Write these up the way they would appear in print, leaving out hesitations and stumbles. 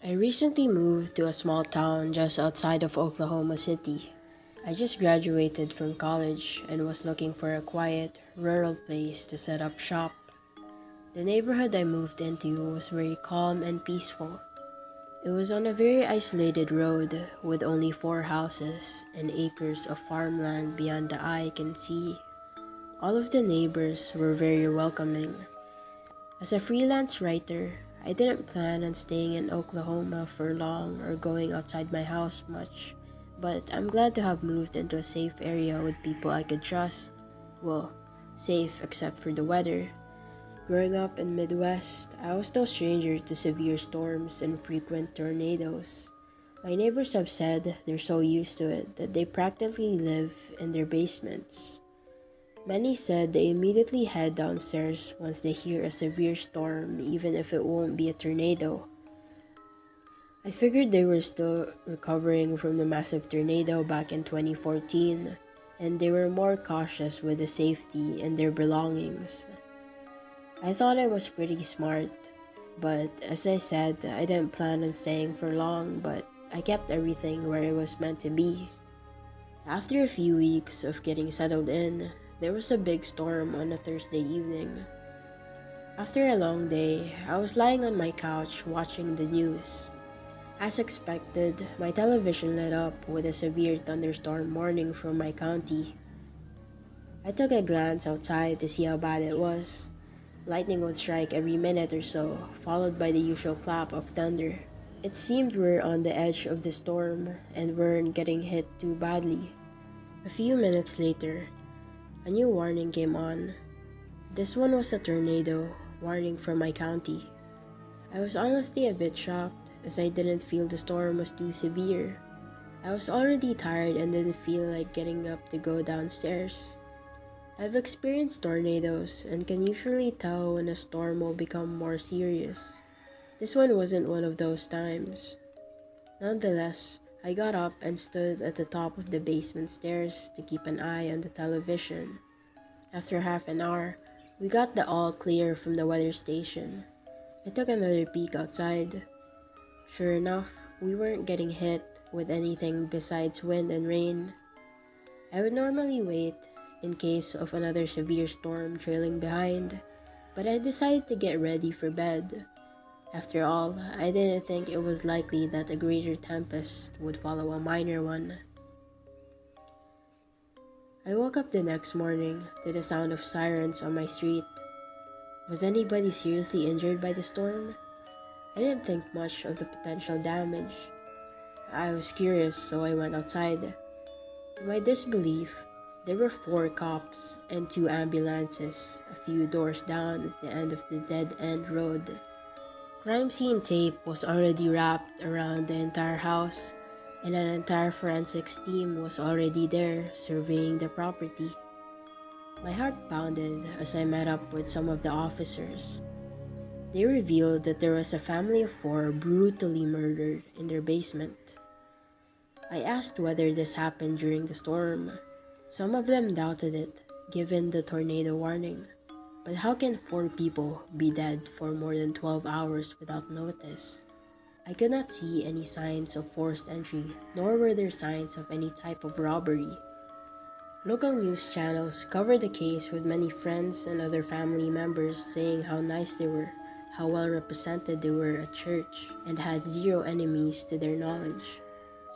I recently moved to a small town just outside of Oklahoma City. I just graduated from college and was looking for a quiet, rural place to set up shop. The neighborhood I moved into was very calm and peaceful. It was on a very isolated road with only 4 houses and acres of farmland beyond the eye can see. All of the neighbors were very welcoming. As a freelance writer, I didn't plan on staying in Oklahoma for long or going outside my house much, but I'm glad to have moved into a safe area with people I could trust. Well, safe except for the weather. Growing up in Midwest, I was no stranger to severe storms and frequent tornadoes. My neighbors have said they're so used to it that they practically live in their basements. Many said they immediately head downstairs once they hear a severe storm, even if it won't be a tornado. I figured they were still recovering from the massive tornado back in 2014, and they were more cautious with the safety and their belongings. I thought I was pretty smart, but as I said, I didn't plan on staying for long, but I kept everything where it was meant to be. After a few weeks of getting settled in, there was a big storm on a Thursday evening. After a long day, I was lying on my couch watching the news. As expected, my television lit up with a severe thunderstorm warning from my county. I took a glance outside to see how bad it was. Lightning would strike every minute or so, followed by the usual clap of thunder. It seemed we were on the edge of the storm and weren't getting hit too badly. A few minutes later, a new warning came on. This one was a tornado warning from my county. I was honestly a bit shocked as I didn't feel the storm was too severe. I was already tired and didn't feel like getting up to go downstairs. I've experienced tornadoes and can usually tell when a storm will become more serious. This one wasn't one of those times. Nonetheless, I got up and stood at the top of the basement stairs to keep an eye on the television. After half an hour, we got the all clear from the weather station. I took another peek outside. Sure enough, we weren't getting hit with anything besides wind and rain. I would normally wait in case of another severe storm trailing behind, but I decided to get ready for bed. After all, I didn't think it was likely that a greater tempest would follow a minor one. I woke up the next morning to the sound of sirens on my street. Was anybody seriously injured by the storm? I didn't think much of the potential damage. I was curious, so I went outside. To my disbelief, there were 4 cops and 2 ambulances a few doors down at the end of the dead-end road. Crime scene tape was already wrapped around the entire house, and an entire forensics team was already there surveying the property. My heart pounded as I met up with some of the officers. They revealed that there was a family of 4 brutally murdered in their basement. I asked whether this happened during the storm. Some of them doubted it, given the tornado warning. But how can 4 people be dead for more than 12 hours without notice? I could not see any signs of forced entry, nor were there signs of any type of robbery. Local news channels covered the case with many friends and other family members saying how nice they were, how well represented they were at church, and had 0 enemies to their knowledge.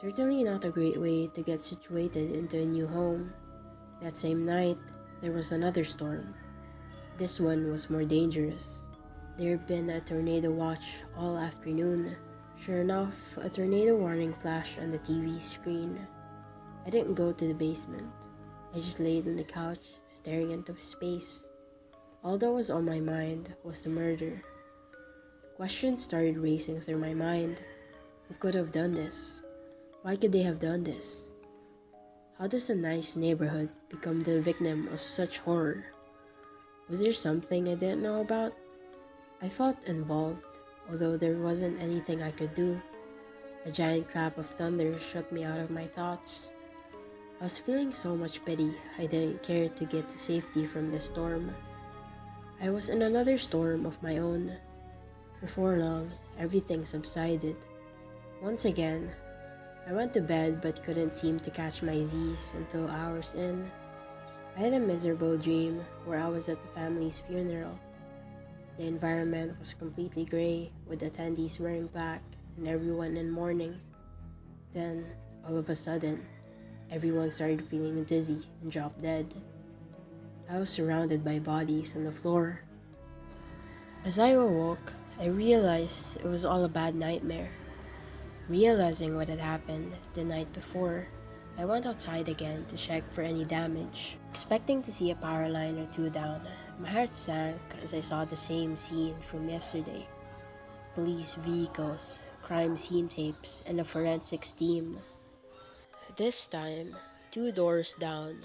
Certainly not a great way to get situated into a new home. That same night, there was another storm. This one was more dangerous. There had been a tornado watch all afternoon. Sure enough, a tornado warning flashed on the TV screen. I didn't go to the basement. I just laid on the couch, staring into space. All that was on my mind was the murder. Questions started racing through my mind. Who could have done this? Why could they have done this? How does a nice neighborhood become the victim of such horror? Was there something I didn't know about? I felt involved, although there wasn't anything I could do. A giant clap of thunder shook me out of my thoughts. I was feeling so much pity I didn't care to get to safety from the storm. I was in another storm of my own. Before long, everything subsided. Once again, I went to bed but couldn't seem to catch my Z's until hours in. I had a miserable dream where I was at the family's funeral. The environment was completely gray, with attendees wearing black and everyone in mourning. Then, all of a sudden, everyone started feeling dizzy and dropped dead. I was surrounded by bodies on the floor. As I awoke, I realized it was all a bad nightmare. Realizing what had happened the night before, I went outside again to check for any damage. Expecting to see a power line or two down, my heart sank as I saw the same scene from yesterday. Police vehicles, crime scene tapes, and a forensics team. This time, 2 doors down.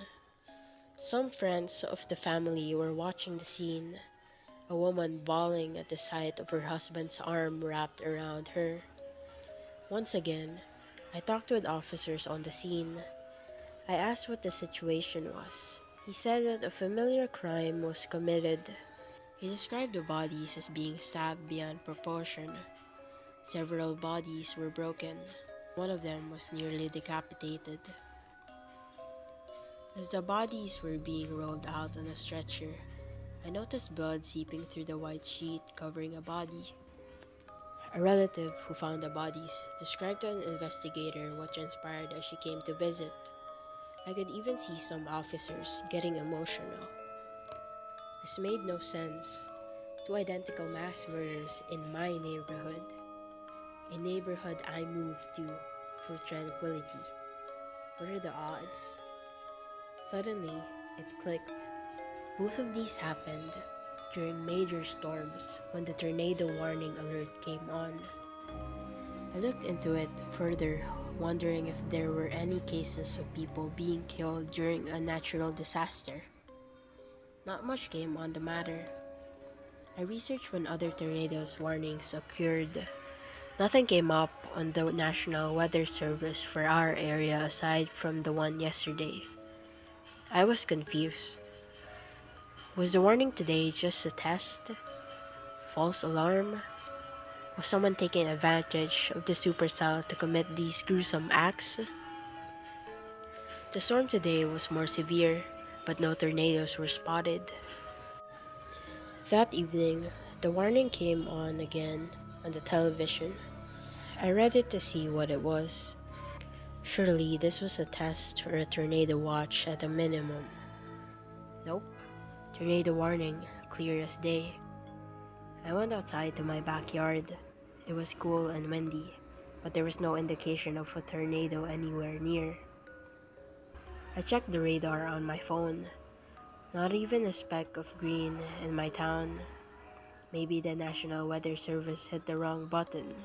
Some friends of the family were watching the scene, a woman bawling at the sight of her husband's arm wrapped around her. Once again, I talked with officers on the scene. I asked what the situation was. He said that a familiar crime was committed. He described the bodies as being stabbed beyond proportion. Several bodies were broken. One of them was nearly decapitated. As the bodies were being rolled out on a stretcher, I noticed blood seeping through the white sheet covering a body. A relative who found the bodies described to an investigator what transpired as she came to visit. I could even see some officers getting emotional. This made no sense. 2 identical mass murders in my neighborhood. A neighborhood I moved to for tranquility. What are the odds? Suddenly, it clicked. Both of these happened during major storms when the tornado warning alert came on. I looked into it further, wondering if there were any cases of people being killed during a natural disaster. Not much came on the matter. I researched when other tornadoes warnings occurred. Nothing came up on the National Weather Service for our area aside from the one yesterday. I was confused. Was the warning today just a test? False alarm? Was someone taking advantage of the supercell to commit these gruesome acts? The storm today was more severe, but no tornadoes were spotted. That evening, the warning came on again on the television. I read it to see what it was. Surely this was a test or a tornado watch at a minimum. Nope. Tornado warning, clear as day. I went outside to my backyard. It was cool and windy, but there was no indication of a tornado anywhere near. I checked the radar on my phone. Not even a speck of green in my town. Maybe the National Weather Service hit the wrong button.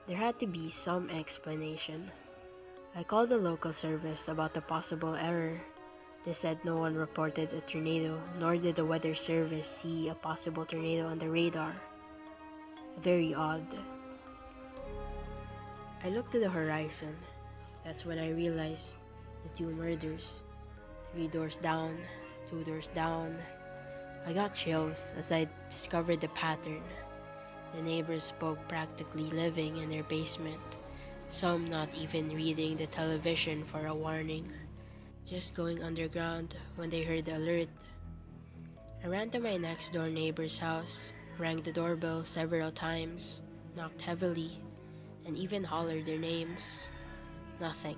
There had to be some explanation. I called the local service about the possible error. They said no one reported a tornado, nor did the weather service see a possible tornado on the radar. Very odd. I looked to the horizon. That's when I realized the 2 murders. 3 doors down, 2 doors down. I got chills as I discovered the pattern. The neighbors spoke practically living in their basement, some not even reading the television for a warning. Just going underground when they heard the alert. I ran to my next door neighbor's house, rang the doorbell several times, knocked heavily, and even hollered their names. Nothing.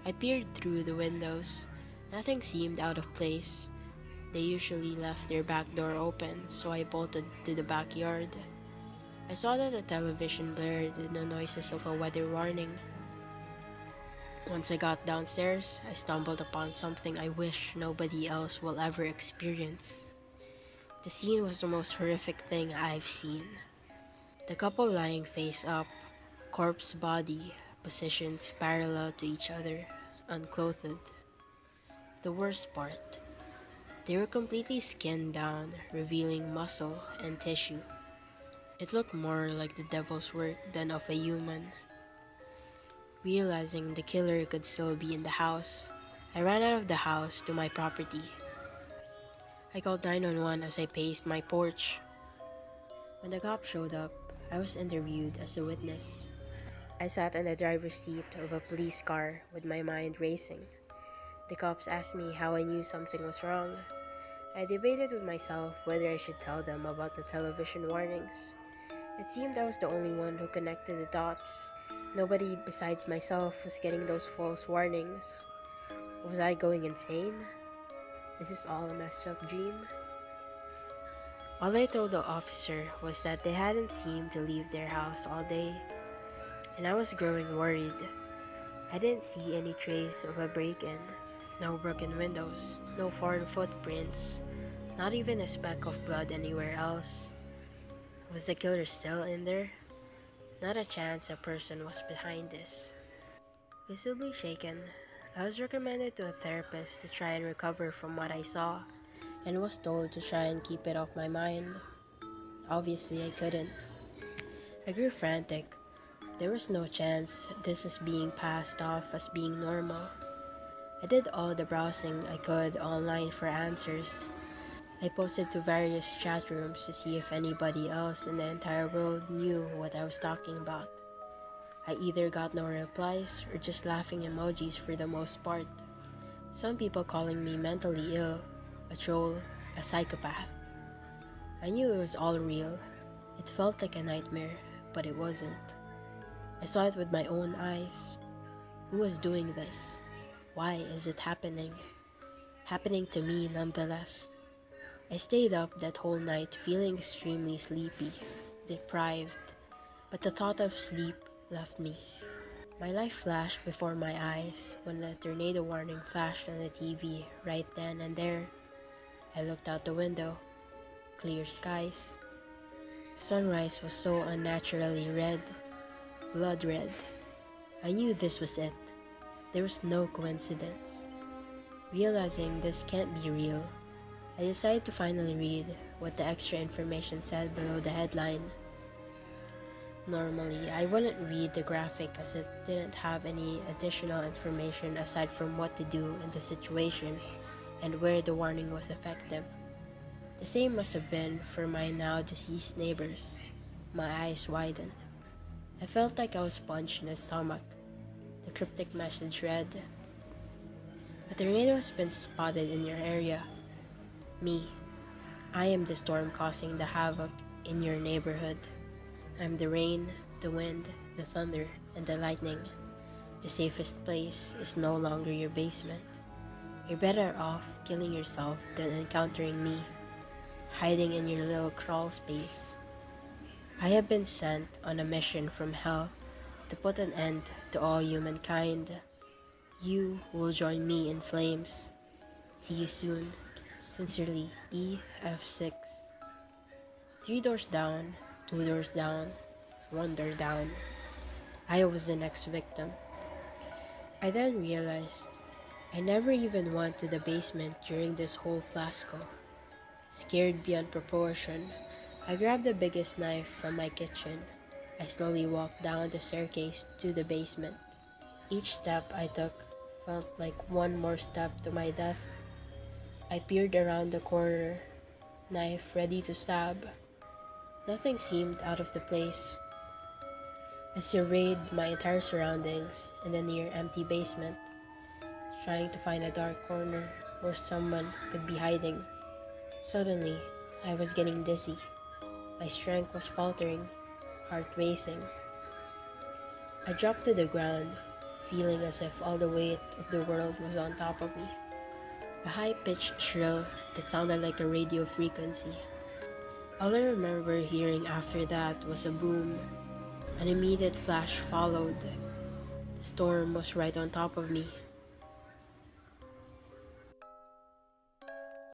I peered through the windows. Nothing seemed out of place. They usually left their back door open, so I bolted to the backyard. I saw that the television blared the noises of a weather warning. Once I got downstairs, I stumbled upon something I wish nobody else will ever experience. The scene was the most horrific thing I've seen. The couple lying face up, corpse body, positions parallel to each other, unclothed. The worst part, they were completely skinned down, revealing muscle and tissue. It looked more like the devil's work than of a human. Realizing the killer could still be in the house, I ran out of the house to my property. I called 911 as I paced my porch. When the cop showed up, I was interviewed as a witness. I sat in the driver's seat of a police car with my mind racing. The cops asked me how I knew something was wrong. I debated with myself whether I should tell them about the television warnings. It seemed I was the only one who connected the dots. Nobody besides myself was getting those false warnings. Was I going insane? Is this all a messed up dream? All I told the officer was that they hadn't seemed to leave their house all day, and I was growing worried. I didn't see any trace of a break-in, no broken windows, no foreign footprints, not even a speck of blood anywhere else. Was the killer still in there? Not a chance a person was behind this. Visibly shaken, I was recommended to a therapist to try and recover from what I saw, and was told to try and keep it off my mind. Obviously, I couldn't. I grew frantic. There was no chance this is being passed off as being normal. I did all the browsing I could online for answers. I posted to various chat rooms to see if anybody else in the entire world knew what I was talking about. I either got no replies or just laughing emojis for the most part. Some people calling me mentally ill, a troll, a psychopath. I knew it was all real. It felt like a nightmare, but it wasn't. I saw it with my own eyes. Who was doing this? Why is it happening? Happening to me nonetheless. I stayed up that whole night feeling extremely sleepy, deprived, but the thought of sleep left me. My life flashed before my eyes when a tornado warning flashed on the TV right then and there. I looked out the window. Clear skies. Sunrise was so unnaturally red, blood red. I knew this was it. There was no coincidence. Realizing this can't be real, I decided to finally read what the extra information said below the headline. Normally, I wouldn't read the graphic as it didn't have any additional information aside from what to do in the situation and where the warning was effective. The same must have been for my now deceased neighbors. My eyes widened. I felt like I was punched in the stomach. The cryptic message read, "A tornado has been spotted in your area. Me. I am the storm causing the havoc in your neighborhood. I'm the rain, the wind, the thunder, and the lightning. The safest place is no longer your basement. You're better off killing yourself than encountering me, hiding in your little crawl space. I have been sent on a mission from hell to put an end to all humankind. You will join me in flames. See you soon. Sincerely, EF6. 3 doors down, 2 doors down, 1 door down. I was the next victim. I then realized I never even went to the basement during this whole fiasco. Scared beyond proportion, I grabbed the biggest knife from my kitchen. I slowly walked down the staircase to the basement. Each step I took felt like one more step to my death. I peered around the corner, knife ready to stab. Nothing seemed out of the place. I surveyed my entire surroundings in the near empty basement, trying to find a dark corner where someone could be hiding. Suddenly, I was getting dizzy. My strength was faltering, heart racing. I dropped to the ground, feeling as if all the weight of the world was on top of me. A high-pitched shrill that sounded like a radio frequency. All I remember hearing after that was a boom. An immediate flash followed. The storm was right on top of me.